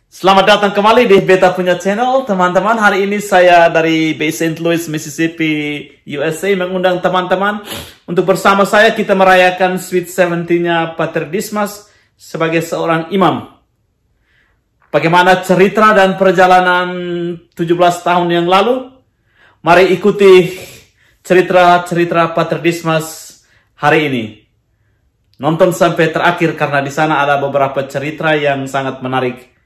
Selamat datang kembali di Beta Punya Channel, teman-teman. Hari ini saya dari Bay St. Louis, Mississippi, USA mengundang teman-teman untuk bersama saya kita merayakan Sweet 70-nya Pater Dismas sebagai seorang imam. Bagaimana cerita dan perjalanan 17 tahun yang lalu? Mari ikuti cerita-cerita Pater Dismas hari ini. Nonton sampai terakhir karena di sana ada beberapa cerita yang sangat menarik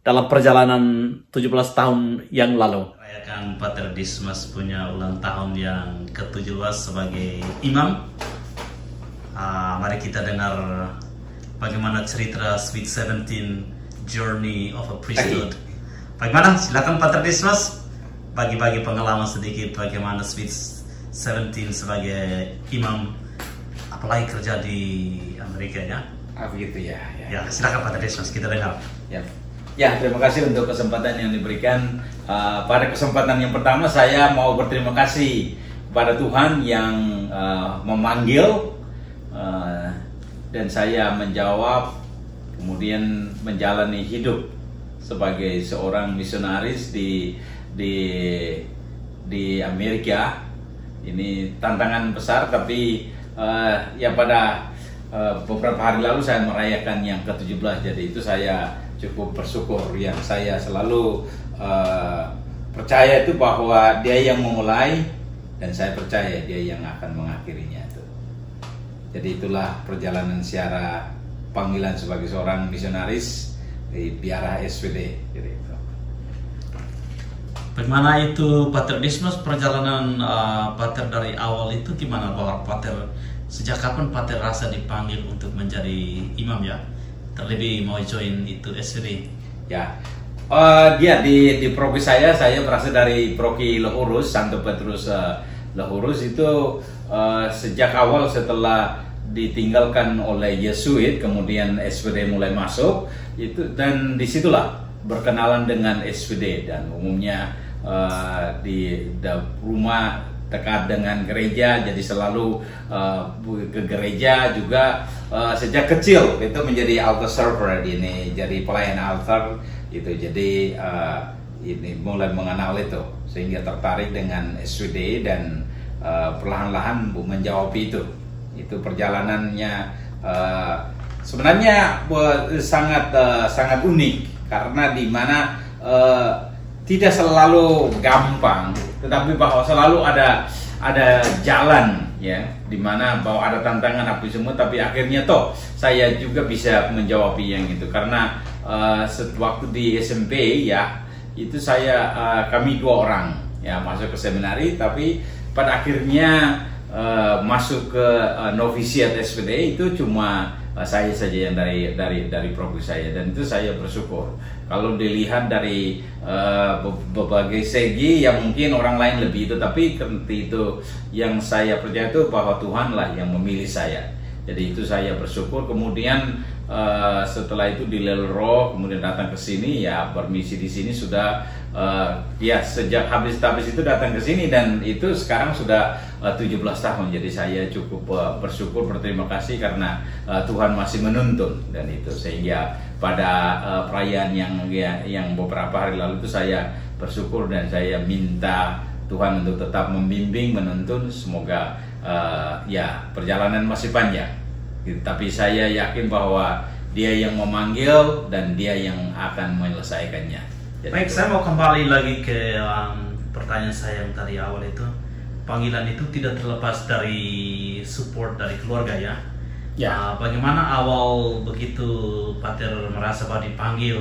dalam perjalanan 17 tahun yang lalu. Rayakan Pater Dismas punya ulang tahun yang ke-17 sebagai imam. Mari kita dengar bagaimana cerita Sweet 17 Journey of a Priesthood. Bagaimana? Silakan Pater Dismas bagi-bagi pengalaman sedikit bagaimana Sweet 17 sebagai imam, apalagi kerja di Amerika ya. Begitu ya. Ya, silakan Pater Dismas, kita dengar. Ya, terima kasih untuk kesempatan yang diberikan. Pada kesempatan yang pertama saya mau berterima kasih kepada Tuhan yang memanggil dan saya menjawab, kemudian menjalani hidup sebagai seorang misionaris di Amerika. Ini tantangan besar, tapi ya pada beberapa hari lalu saya merayakan yang ke-17, jadi itu saya cukup bersyukur. Yang saya selalu percaya itu bahwa Dia yang memulai dan saya percaya Dia yang akan mengakhirinya itu. Jadi itulah perjalanan secara panggilan sebagai seorang misionaris di biara SVD. Jadi itu. Bagaimana itu Pater Dismas perjalanan Pater dari awal itu gimana, bahwa Pater sejak kapan Pater rasa dipanggil untuk menjadi imam ya? Terlebih mau join itu SVD. Ya, dia di proki saya berasal dari proki Lehurus, Santo Petrus Lehurus itu sejak awal setelah ditinggalkan oleh Yesuit, kemudian SVD mulai masuk itu, dan disitulah berkenalan dengan SVD, dan umumnya di rumah dekat dengan gereja, jadi selalu ke gereja juga. Sejak kecil itu menjadi altar server ini, jadi pelayan altar itu, jadi ini mulai mengenal itu sehingga tertarik dengan SVD dan perlahan-lahan menjawab itu perjalanannya. Sebenarnya sangat unik karena di mana tidak selalu gampang, tetapi bahwa selalu ada jalan ya, dimana bahwa ada tantangan apa semua, tapi akhirnya toh saya juga bisa menjawab yang itu karena waktu di SMP ya itu kami 2 orang ya masuk ke seminari, tapi pada akhirnya masuk ke novisiat SVD itu cuma saya saja yang dari program saya, dan itu saya bersyukur. Kalau dilihat dari berbagai segi yang mungkin orang lain lebih itu, tapi itu yang saya percaya itu bahwa Tuhanlah yang memilih saya. Jadi itu saya bersyukur. Kemudian setelah itu di Lelro, kemudian datang ke sini ya, bermisi di sini sudah ya sejak habis itu datang ke sini, dan itu sekarang sudah 17 tahun. Jadi saya cukup bersyukur, berterima kasih karena Tuhan masih menuntun, dan itu sehingga pada perayaan yang beberapa hari lalu itu saya bersyukur dan saya minta Tuhan untuk tetap membimbing, menuntun. Semoga ya perjalanan masih panjang, tapi saya yakin bahwa Dia yang memanggil dan Dia yang akan menyelesaikannya. Jadi baik, saya mau kembali lagi ke pertanyaan saya yang tadi awal itu. Panggilan itu tidak terlepas dari support dari keluarga ya. Bagaimana awal begitu Pater merasa bahwa dipanggil,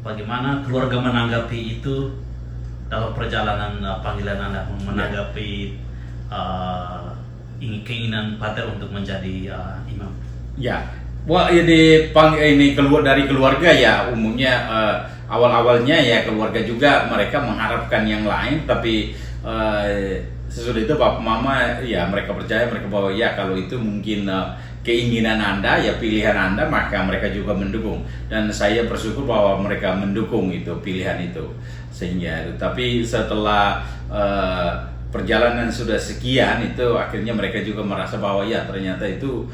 bagaimana keluarga menanggapi itu dalam perjalanan panggilan Anda, menanggapi keinginan Pater untuk menjadi imam? Ya, wah ini keluar dari keluarga ya, umumnya awal-awalnya ya keluarga juga mereka mengharapkan yang lain, tapi sesudah itu Bapak Mama ya mereka percaya, mereka bahwa ya kalau itu mungkin keinginan Anda ya pilihan Anda, maka mereka juga mendukung, dan saya bersyukur bahwa mereka mendukung itu pilihan itu. Sehingga tapi setelah perjalanan sudah sekian itu akhirnya mereka juga merasa bahwa ya ternyata itu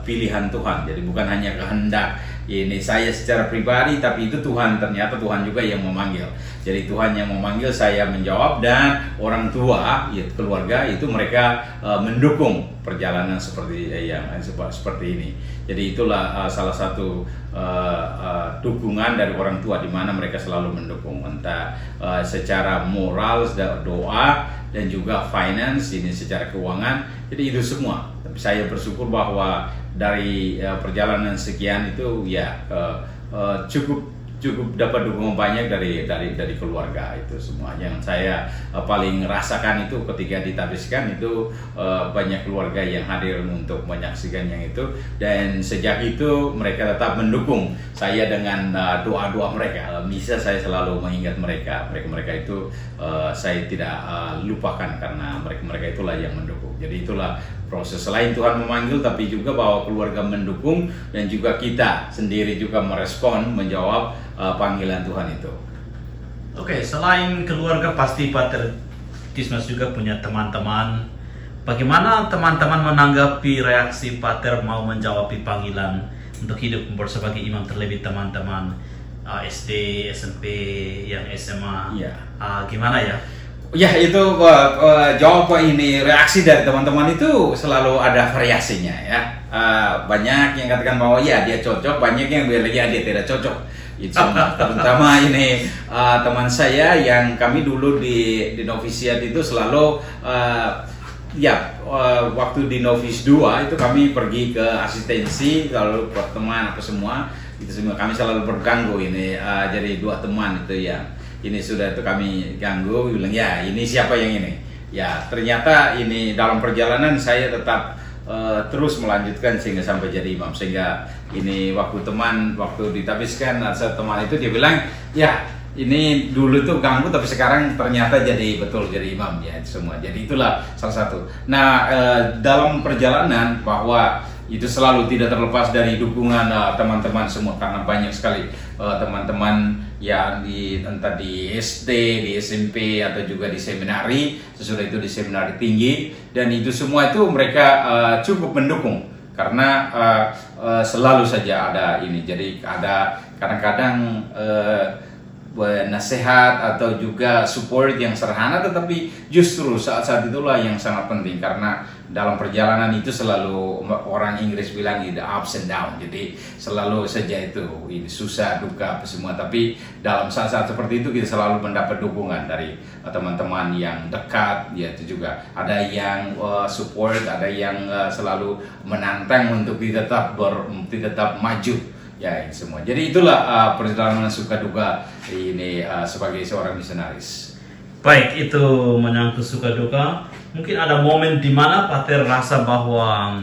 pilihan Tuhan, jadi bukan hanya kehendak ini saya secara pribadi, tapi itu ternyata Tuhan juga yang memanggil. Jadi Tuhan yang memanggil, saya menjawab, dan orang tua, ya, keluarga itu mereka mendukung perjalanan seperti ini. Jadi itulah salah satu dukungan dari orang tua, di mana mereka selalu mendukung, entah secara moral, doa, dan juga finance, ini secara keuangan. Jadi itu semua. Tapi saya bersyukur bahwa dari perjalanan sekian itu ya cukup dapat dukungan banyak dari keluarga. Itu semua yang saya paling rasakan itu ketika ditabiskan itu, banyak keluarga yang hadir untuk menyaksikan yang itu, dan sejak itu mereka tetap mendukung saya dengan doa-doa mereka. Bisa saya selalu mengingat mereka itu saya tidak lupakan, karena mereka itulah yang mendukung. Jadi itulah proses, selain Tuhan memanggil, tapi juga bahwa keluarga mendukung, dan juga kita sendiri juga merespon, menjawab panggilan Tuhan itu. Oke, selain keluarga, pasti Pater Dismas juga punya teman-teman. Bagaimana teman-teman menanggapi reaksi Pater mau menjawab panggilan untuk hidup sebagai imam, terlebih teman-teman SD, SMP, yang SMA? Ya. Gimana ya? Ya, itu jawab ini, reaksi dari teman-teman itu selalu ada variasinya ya. Banyak yang katakan bahwa ya dia cocok, banyak yang bilang ya dia tidak cocok. Itu terutama ini teman saya yang kami dulu di novisiat itu selalu waktu di novis 2 itu kami pergi ke asistensi, lalu teman apa semua itu semua kami selalu berganggu ini, jadi 2 teman itu yang ini sudah itu kami ganggu, bilang ya ini siapa yang ini, ya ternyata ini dalam perjalanan saya tetap terus melanjutkan sehingga sampai jadi imam. Sehingga ini waktu ditabiskan, ada teman itu dia bilang ya ini dulu tuh ganggu, tapi sekarang ternyata jadi betul jadi imam ya semua. Jadi itulah salah satu. Nah, dalam perjalanan bahwa itu selalu tidak terlepas dari dukungan teman-teman semua, karena banyak sekali teman-teman yang entah di SD, di SMP, atau juga di seminari, sesudah itu di seminari tinggi, dan itu semua itu mereka cukup mendukung, karena selalu saja ada ini. Jadi ada kadang-kadang nasihat atau juga support yang sederhana, tetapi justru saat-saat itulah yang sangat penting, karena dalam perjalanan itu selalu orang Inggris bilang the ups and down. Jadi selalu saja itu ini susah duka apa semua, tapi dalam saat-saat seperti itu kita selalu mendapat dukungan dari teman-teman yang dekat. Ya, itu juga ada yang support, ada yang selalu menantang untuk tetap maju. Ya, ini semua. Jadi itulah perjalanan suka duka ini sebagai seorang misionaris. Baik, itu menyangkut suka duka. Mungkin ada momen di mana Pater rasa bahwa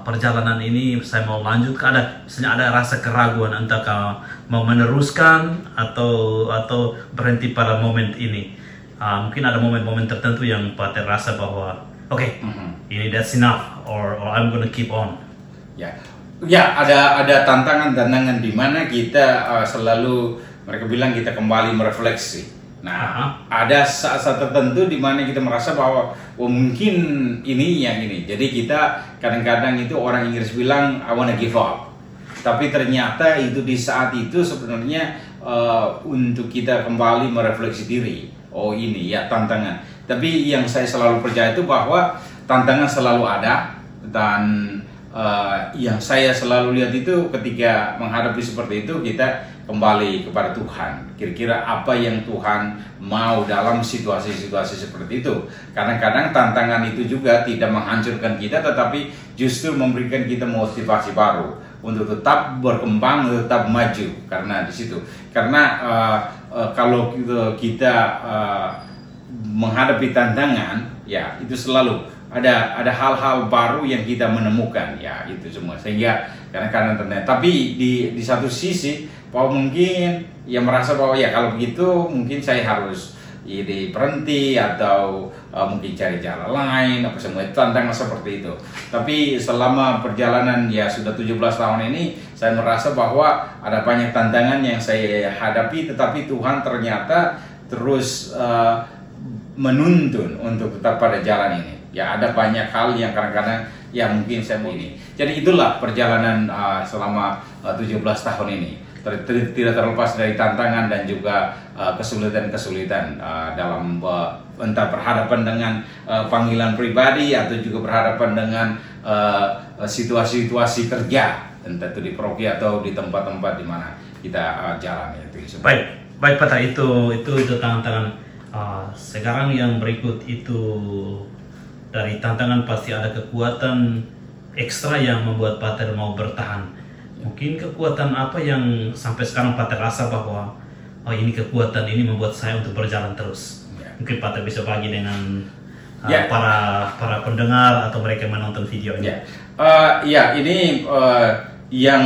perjalanan ini saya mau lanjut, misalnya ada rasa keraguan entah mau meneruskan atau berhenti pada momen ini. Mungkin ada momen-momen tertentu yang Pater rasa bahwa ini that's enough, or I'm gonna keep on. Ya, ada tantangan di mana kita selalu, mereka bilang kita kembali merefleksi. Nah, ada saat-saat tertentu di mana kita merasa bahwa mungkin ini yang ini. Jadi kita kadang-kadang itu orang Inggris bilang I wanna give up. Tapi ternyata itu di saat itu sebenarnya untuk kita kembali merefleksi diri. Oh, ini ya tantangan. Tapi yang saya selalu percaya itu bahwa tantangan selalu ada, dan yang saya selalu lihat itu ketika menghadapi seperti itu, kita kembali kepada Tuhan. Kira-kira apa yang Tuhan mau dalam situasi-situasi seperti itu. Kadang-kadang tantangan itu juga tidak menghancurkan kita, tetapi justru memberikan kita motivasi baru untuk tetap berkembang, tetap maju. Karena di situ, kalau kita menghadapi tantangan, ya itu selalu ada hal-hal baru yang kita menemukan, ya itu semua. Sehingga kadang-kadang ternyata, tapi di satu sisi bahwa mungkin yang merasa bahwa ya kalau begitu mungkin saya harus berhenti atau mungkin cari jalan lain apa semua, itu tantangan seperti itu. Tapi selama perjalanan ya sudah 17 tahun ini, saya merasa bahwa ada banyak tantangan yang saya hadapi, tetapi Tuhan ternyata terus menuntun untuk tetap pada jalan ini. Ya, ada banyak hal yang kadang-kadang ya mungkin saya mau ini. Jadi itulah perjalanan selama 17 tahun ini. Tidak terlepas dari tantangan dan juga kesulitan-kesulitan dalam entah berhadapan dengan panggilan pribadi atau juga berhadapan dengan situasi-situasi kerja, entah itu di paroki atau di tempat-tempat di mana kita jalan itu. Baik Pater, itu tantangan. Sekarang yang berikut itu dari tantangan pasti ada kekuatan ekstra yang membuat Pater mau bertahan. Mungkin kekuatan apa yang sampai sekarang Pater rasa bahwa ini kekuatan ini membuat saya untuk berjalan terus. Mungkin Pater bisa bagi dengan para pendengar atau mereka yang menonton video ini. Ini yang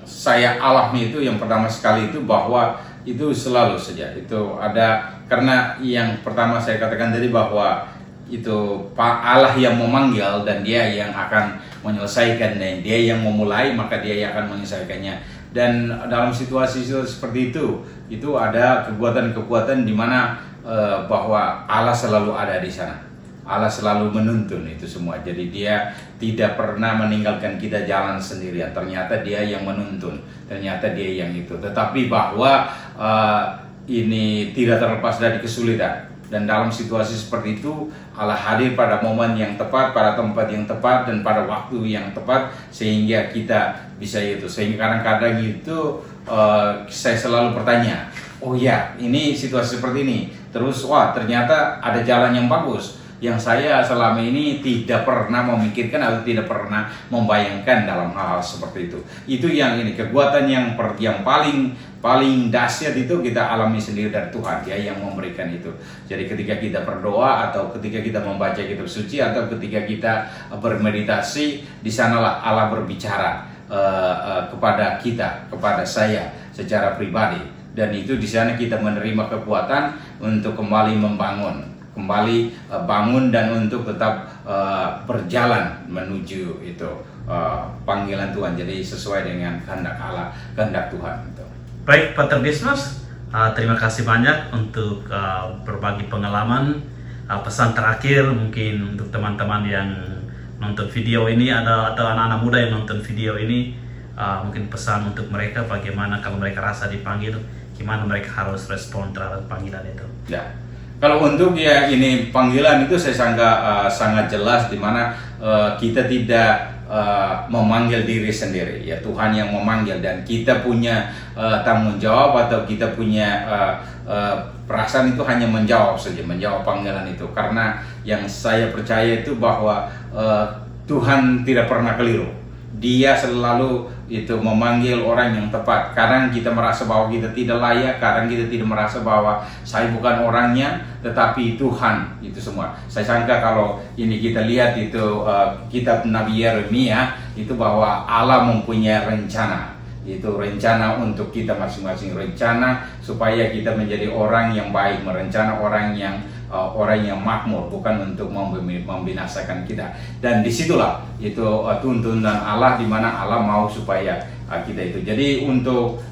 saya alami itu yang pertama sekali itu bahwa itu selalu saja itu ada, karena yang pertama saya katakan tadi bahwa itu Allah yang memanggil dan dia yang akan menyelesaikan, dan dia yang memulai maka dia yang akan menyelesaikannya. Dan dalam situasi seperti itu ada kekuatan-kekuatan di mana bahwa Allah selalu ada di sana. Allah selalu menuntun itu semua. Jadi dia tidak pernah meninggalkan kita jalan sendirian. Ternyata dia yang menuntun. Ternyata dia yang itu. Tetapi bahwa ini tidak terlepas dari kesulitan. Dan dalam situasi seperti itu Allah hadir pada momen yang tepat, pada tempat yang tepat, dan pada waktu yang tepat, sehingga kita bisa itu. Sehingga kadang-kadang itu saya selalu bertanya, oh ya ini situasi seperti ini. Terus wah ternyata ada jalan yang bagus yang saya selama ini tidak pernah memikirkan atau tidak pernah membayangkan dalam hal-hal seperti itu. Itu yang ini kekuatan yang paling dahsyat itu kita alami sendiri dari Tuhan, dia yang memberikan itu. Jadi ketika kita berdoa atau ketika kita membaca kitab suci atau ketika kita bermeditasi, di sanalah Allah berbicara kepada kita, kepada saya secara pribadi, dan itu di sana kita menerima kekuatan untuk kembali bangun dan untuk tetap berjalan menuju itu panggilan Tuhan. Jadi sesuai dengan kehendak Allah, kehendak Tuhan itu. Baik Pater Dismas, terima kasih banyak untuk berbagi pengalaman. Pesan terakhir mungkin untuk teman-teman yang nonton video ini atau anak-anak muda yang nonton video ini, mungkin pesan untuk mereka bagaimana kalau mereka rasa dipanggil, gimana mereka harus respon terhadap panggilan itu. Ya. Kalau untuk ya ini panggilan itu saya sangat jelas, di mana kita tidak memanggil diri sendiri, ya Tuhan yang memanggil, dan kita punya tanggung jawab atau kita punya perasaan itu hanya menjawab saja, menjawab panggilan itu. Karena yang saya percaya itu bahwa Tuhan tidak pernah keliru. Dia selalu itu memanggil orang yang tepat. Kadang kita merasa bahwa kita tidak layak, kadang kita tidak merasa bahwa saya bukan orangnya, tetapi Tuhan itu semua. Saya sangka kalau ini kita lihat itu kitab Nabi Yeremia itu bahwa Allah mempunyai rencana. Itu rencana untuk kita masing-masing, rencana supaya kita menjadi orang yang baik, merencana orang yang makmur, bukan untuk membinasakan kita. Dan disitulah itu tuntunan Allah, di mana Allah mau supaya kita itu. Jadi untuk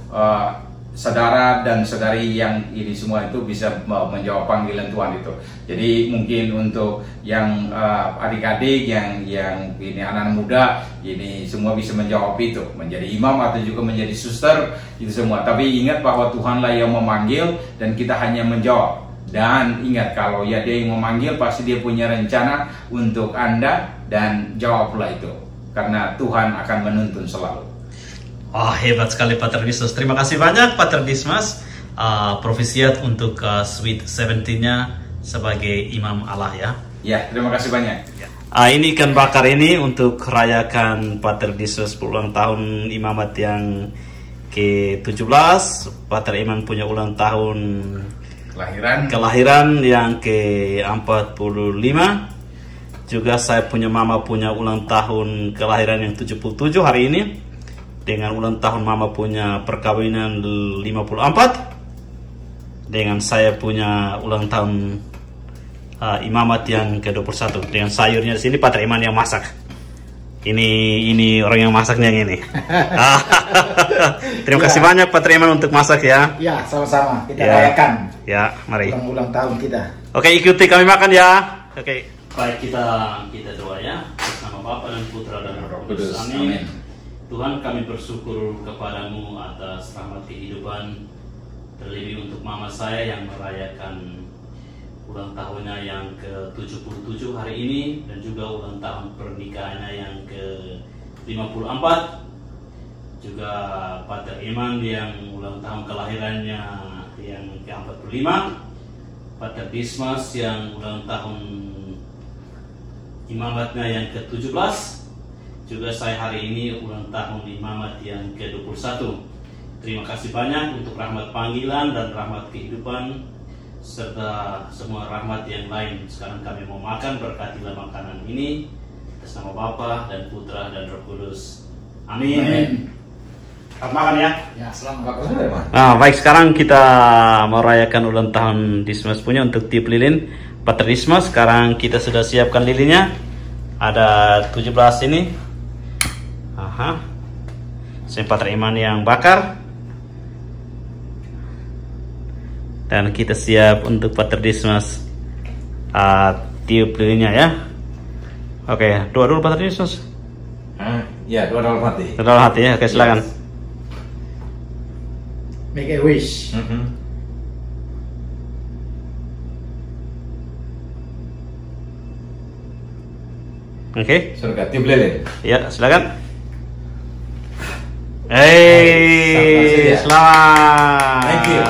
saudara dan saudari yang ini semua itu bisa menjawab panggilan Tuhan itu. Jadi mungkin untuk yang adik-adik yang ini anak-anak muda ini semua bisa menjawab itu, menjadi imam atau juga menjadi suster itu semua. Tapi ingat bahwa Tuhanlah yang memanggil dan kita hanya menjawab. Dan ingat kalau ya dia yang memanggil, pasti dia punya rencana untuk Anda, dan jawablah itu, karena Tuhan akan menuntun selalu. Hebat sekali Pater Dismas. Terima kasih banyak Pater Dismas, profesiat untuk Sweet 17-nya sebagai imam Allah ya. Ya, terima kasih banyak. Ini ikan bakar ini untuk rayakan Pater Dismas ulang tahun imamat yang ke-17. Pater Iman punya ulang tahun kelahiran yang ke-45. Juga saya punya mama punya ulang tahun kelahiran yang 77 hari ini, dengan ulang tahun mama punya perkawinan 54, dengan saya punya ulang tahun imamat yang ke-21. Dengan sayurnya di sini Pater Iman yang masak. Ini orang yang masaknya yang ini. Terima kasih banyak Pater Iman untuk masak ya. Ya, sama-sama. Kita rayakan. Ya, mari. Ulang tahun kita. Oke, ikuti kami makan ya. Oke. Baik, kita doa ya. Bersama Bapa dan Putra dan Roh Kudus. Kudus. Amin. Tuhan, kami bersyukur kepadamu atas rahmat kehidupan, terlebih untuk mama saya yang merayakan ulang tahunnya yang ke-77 hari ini, dan juga ulang tahun pernikahannya yang ke-54. Juga Pater Iman yang ulang tahun kelahirannya yang ke-45. Pater Dismas yang ulang tahun imamatnya yang ke-17. Juga saya hari ini ulang tahun imamat yang ke-21. Terima kasih banyak untuk rahmat panggilan dan rahmat kehidupan, serta semua rahmat yang lain. Sekarang kami mau makan, berkatilah makanan ini atas nama Bapa dan Putra dan Roh Kudus. Amin. Selamat makan ya. Ya, selamat. Nah, baik, sekarang kita merayakan ulang tahun Dismas punya untuk tiup lilin. Pater Dismas, sekarang kita sudah siapkan lilinnya. Ada 17 ini. Aha. Pater Iman yang bakar. Dan kita siap untuk Pater Dismas tiup lilinnya ya. Oke, doa dulu Pater Dismas. Ya, doa dalam hati. Doa dalam hati ya. Oke, silakan. Make a wish. Oke. Surga tiup lilin. Ya, silakan. Hey, selamat. Thank you.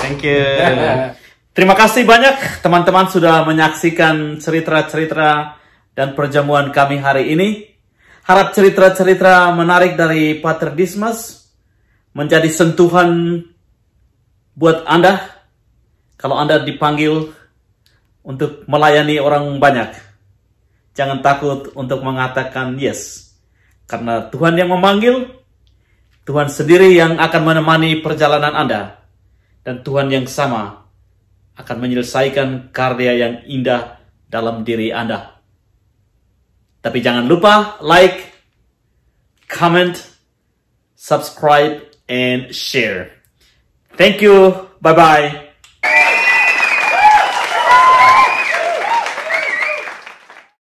Thank you. Terima kasih banyak teman-teman sudah menyaksikan cerita-cerita dan perjamuan kami hari ini. Harap cerita-cerita menarik dari Pater Dismas menjadi sentuhan buat Anda kalau Anda dipanggil untuk melayani orang banyak. Jangan takut untuk mengatakan yes. Karena Tuhan yang memanggil, Tuhan sendiri yang akan menemani perjalanan Anda. Dan Tuhan yang sama akan menyelesaikan karya yang indah dalam diri Anda. Tapi jangan lupa like, comment, subscribe, and share. Thank you. Bye-bye.